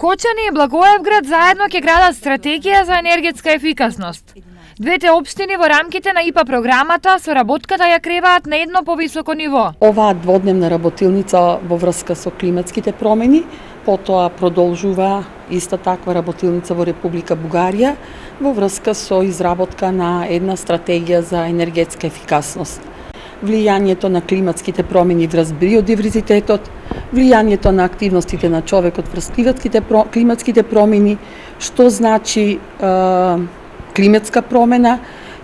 Кочани и Благоевград заедно ќе градат стратегија за енергетска ефикасност. Двете општини во рамките на ИПА програмата соработката ја креваат на едно повисоко ниво. Оваа дводневна работилница во врска со климатските промени, потоа продолжува иста таква работилница во Република Бугарија во врска со изработка на една стратегија за енергетска ефикасност. Влијанието на климатските промени врз биодиверзитетот, влијанието на активностите на човекот врз климатските промени, што значи климатска промена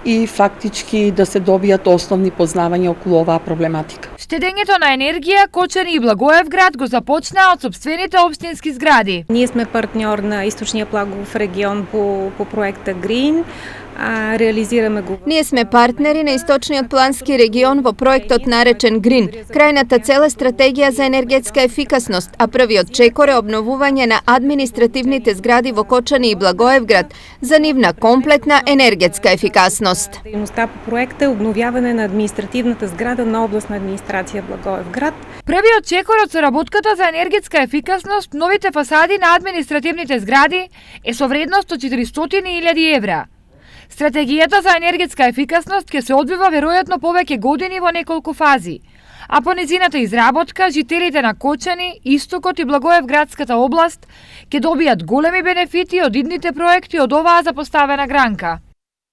и фактички да се добијат основни познавања околу оваа проблематика. Штедењето на енергија Кочани и Благоевград го започнаа од сопствените општински згради. Ние сме партньор на Источния Плагов регион по проекта Green. Реализираме го. Ние сме партнери на Источниот плански регион во проектот наречен Green. Крајната цел е стратегија за енергетска ефикасност, а првиот чекор е обновување на административните згради во Кочани и Благоевград за нивна комплетна енергетска ефикасност. Дейноста по проекта е обновјавање на административната зграда на областна администрација Благоевград. Првиот чекор од соработката за енергетска ефикасност, новите фасади на административните згради е со вредност од 400.000 евра. Стратегијата за енергетска ефикасност ќе се одвива веројатно повеќе години во неколку фази, а по незината изработка жителите на Кочани, Истокот и Благоевградската област ќе добијат големи бенефити од идните проекти од оваа запоставена гранка.